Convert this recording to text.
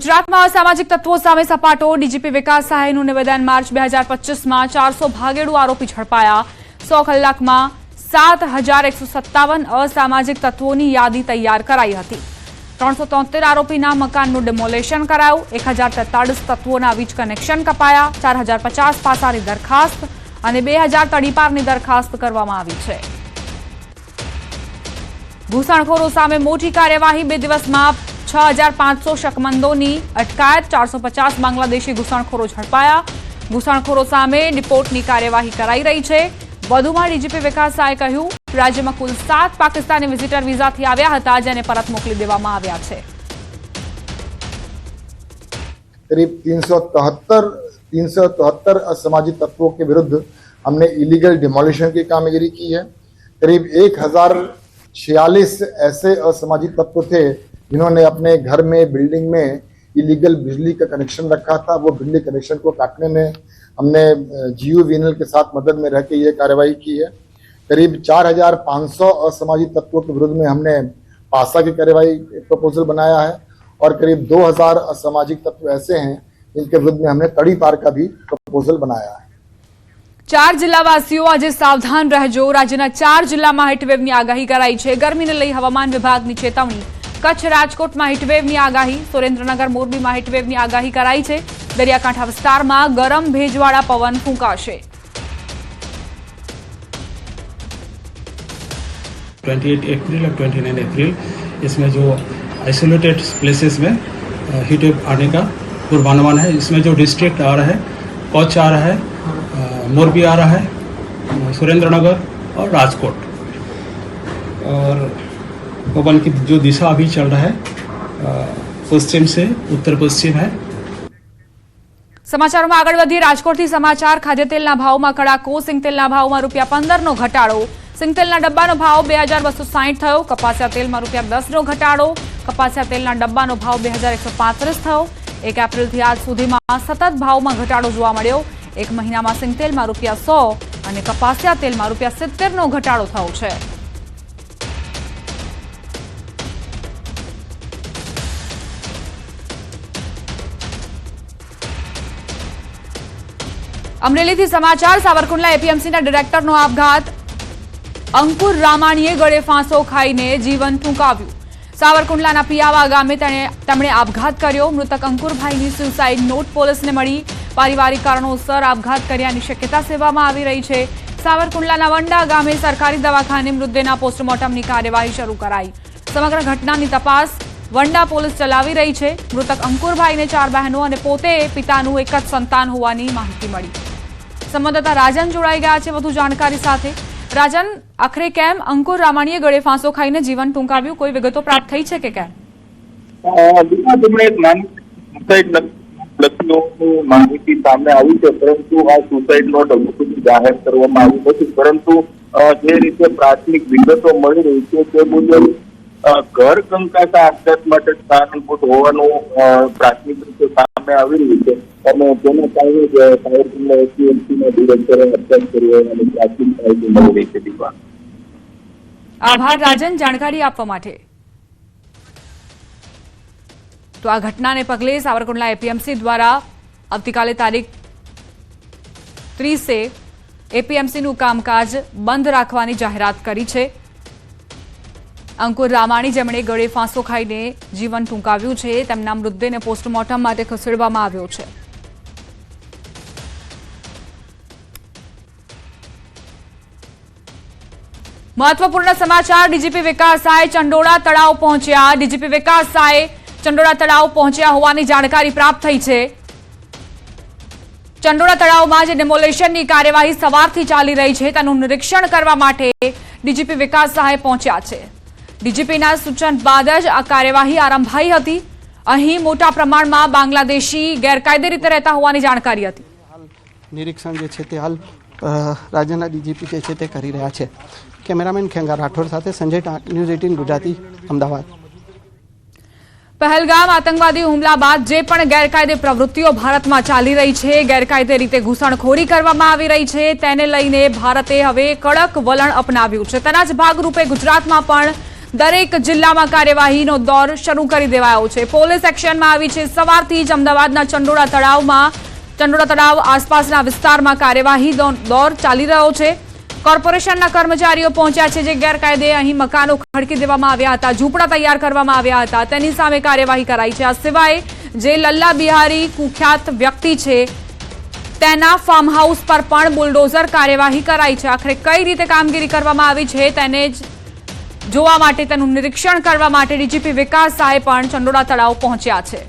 ગુજરાતમાં અસામાજિક તત્વો સામે સપાટો ડીજીપી વિકાસ સહાયનું નિવેદન માર્ચ 2025માં 400 ભાગેડુ આરોપી ઝડપાયા 100 કલાકમાં 7157 અસામાજિક તત્વોની યાદી તૈયાર કરાઈ હતી 373 આરોપીના મકાનનું ડિમોલેશન કરાયું 1043 તત્વોના વીજ કનેક્શન કપાયા 4050 પાસાની દરખાસ્ત અને 2000 તડીપારની દરખાસ્ત કરવામાં આવી છે ઘૂસણખોરો સામે મોટી કાર્યવાહી 2 દિવસમાં 6500 શકમંદોની અટકાયત 450 બાંગ્લાદેશી ઘૂસણખોરો ઝડપાયા ઘૂસણખોરો સામે ડિપોર્ટની કાર્યવાહી કરાઈ રહી છે વધુમાં ડીજીપી વિકાસ સહાયે કહ્યું રાજ્યમાં કુલ 7 પાકિસ્તાની વિઝિટર વિઝાથી આવ્યા હતા જેને પરત મોકલી દેવામાં આવ્યા છે करीब 373 असामाजिक तत्वों के विरुद्ध हमने इलीगल डिमोलिशन की कामगिरी की है। करीब 1046 ऐसे असामाजिक तत्व थे जिन्होंने अपने घर में बिल्डिंग में इलीगल बिजली का कनेक्शन रखा था। वो बिजली कनेक्शन को काटने में हमने GUVNL के साथ मदद में रह के ये कार्रवाई की है। करीब 4500 असामाजिक तत्वों के विरुद्ध में हमने पासा की कार्रवाई प्रपोजल बनाया है और करीब 2000 असामाजिक तत्व ऐसे हैं जिनके विरुद्ध में हमने तड़ीपार का भी प्रपोजल बनाया है। 4 જિલ્લાવાસીઓ આજે સાવધાન રહેજો રાજ્યના 4 જિલ્લામાં હીટવેવની આગાહી કરાઈ છે ગરમીને લઈ હવામાન વિભાગની ચેતવણી કચ્છ રાજકોટમાં હીટવેવની આગાહી સુરેન્દ્રનગર મોરબીમાં હીટવેવની આગાહી કરાઈ છે દરિયાકાંઠા વિસ્તારમાં ગરમ ભેજવાળા પવન ફૂંકાશે 28 अप्रैल और 29 अप्रैल इसमें जो आइसोलेटेड प्लेसेस में हीट वेव आने का पूर्वानुमान है। इसमें जो डिस्ट्रिक्ट आ रहा है कच्छ आ रहा है मोरबी आ रहा है सुरेंद्रनगर और राजकोट और पवन की जो दिशा अभी चल रहा है पश्चिम से उत्तर पश्चिम है। समाचारों में आगे बढ़िए राजकोट समाचार खाद्य तेलना भावमां कड़ाको सिंगतेलना भावमां ₹15 नो घटाड़ो सिंगतेलना डब्बानो भाव 2260 थयो कपासिया तेलमां ₹10 नो घटाड़ो कपासिया तेलना डब्बानो भाव 2135 थयो 1 एप्रिलथी आज सुधीमां सतत भावमां घटाड़ो जोवा मळ्यो एक महीनामां सिंगतेलमां ₹100 અને કપાસિયા તેલમાં ₹70 નો ઘટાડો થયો છે અમરેલીથી સમાચાર સાવરકુંડલા એપીએમસીના ડિરેક્ટરનો આપઘાત અંકુર રામાણીએ ગળે ફાંસો ખાઈને જીવન ટૂંકાવ્યું સાવરકુંડલાના પિયાવા ગામે તેમણે આપઘાત કર્યો મૃતક અંકુરભાઈની સુસાઇડ નોટ પોલીસને મળી પારિવારિક કારણોસર આપઘાત કર્યાની શક્યતા સેવામાં આવી રહી છે સાવરકુંડલાના વંડા ગામે સરકારી દવાખાને મૃતદેહના પોસ્ટમોર્ટમની કાર્યવાહી શરૂ કરાઈ સમગ્ર ઘટનાની તપાસ વંડા પોલીસ ચલાવી રહી છે મૃતક અંકુરભાઈને 4 બહેનો અને પોતે પિતાનું એક જ સંતાન હોવાની માહિતી મળી સંવાદદાતા રાજન જોડાઈ ગયા છે વધુ જાણકારી સાથે રાજન આખરે કેમ અંકુર રામાણીએ ગળે ફાંસો ખાઈને જીવન ટૂંકાવ્યું કોઈ વિગતો પ્રાપ્ત થઈ છે કે કેમ માહિતી સામે આવી છે પરંતુ આ સુસાઇડ નોટ હજુ જાહેર કરવામાં આવી નથી પરંતુ જે રીતે પ્રાથમિક વિગતો મળી રહી છે તે મુજબ ઘર કંકાસા આપઘાત માટે કારણભૂત હોવાનું પ્રાથમિક રીતે સામે આવી રહ્યું છે અને તેના કારણે સાવરકુંડલા એપીએમસીના ડિરેક્ટરે હત્યા કરી હોવાની પ્રાથમિક માહિતી મળી રહી છે દીપા આભાર રાજન જાણકારી આપવા માટે તો આ ઘટનાને પગલે સાવરકુંડલા એપીએમસી દ્વારા આવતીકાલે તારીખ 30 એપીએમસીનું કામકાજ બંધ રાખવાની જાહેરાત કરી છે અંકુર રામાણી જેમણે ગળે ફાંસો ખાઈને જીવન ટૂંકાવ્યું છે તેમના મૃતદેહને પોસ્ટમોર્ટમ માટે ખસેડવામાં આવ્યો છે મહત્વપૂર્ણ સમાચાર ડીજીપી વિકાસ સહાય ચંડોળા તળાવ પહોંચ્યા ડીજીપી વિકાસ સહાય ચંડોળા તળાવ પહોંચ્યા હોવાની જાણકારી પ્રાપ્ત થઈ છે ચંડોળા તળાવમાં જે ડેમોલેશનની કાર્યવાહી સવારથી ચાલી રહી છે તેનું નિરીક્ષણ કરવા માટે ડીજીપી વિકાસ સહાય પહોંચ્યા છે ડીજીપીના સૂચન બાદ જ આ કાર્યવાહી આરંભાઈ હતી અહીં મોટા પ્રમાણમાં બાંગ્લાદેશી ગેરકાયદે રીતે રહેતા હોવાની જાણકારી હતી નિરીક્ષણ જે છે તે હાલ રાજ્યના ડીજીપી જે છે તે કરી રહ્યા છે કેમેરામેન ખેંગા રાઠોડ સાથે સંજય ન્યૂઝ 18 ગુજરાતી અમદાવાદ પહેલગામ આતંકવાદી હુમલા બાદ જે પણ ગેરકાયદે પ્રવૃત્તિઓ ભારતમાં ચાલી રહી છે ગેરકાયદે રીતે ઘૂસણખોરી કરવામાં આવી રહી છે તેને લઈને ભારતે હવે કડક વલણ અપનાવ્યું છે તેના જ ભાગરૂપે ગુજરાતમાં પણ દરેક જિલ્લામાં કાર્યવાહીનો દોર શરૂ કરી દેવાયો છે. પોલીસ એક્શનમાં આવી છે. સવારથી જ અમદાવાદના ચંડોળા તળાવ આસપાસના વિસ્તારમાં કાર્યવાહી દોર ચાલી રહ્યો છે. કોર્પોરેશનના કર્મચારીઓ પહોંચ્યા છે, જે ગેરકાયદે અહીં મકાનો ખડકી દેવામાં આવ્યા હતા, ઝૂંપડા તૈયાર કરવામાં આવ્યા હતા, તેની સામે કાર્યવાહી કરાઈ છે. આ સિવાય જે લલ્લા બિહારી કુખ્યાત વ્યક્તિ છે તેના ફાર્મ હાઉસ પર પણ બુલડોઝર કાર્યવાહી કરાઈ છે. આખરે કઈ રીતે કામગીરી કરવામાં આવી છે તેને જોવા માટે, તેનું નિરીક્ષણ કરવા માટે ડીજીપી વિકાસ સહાય પણ ચંડોળા તળાવ પહોંચ્યા છે.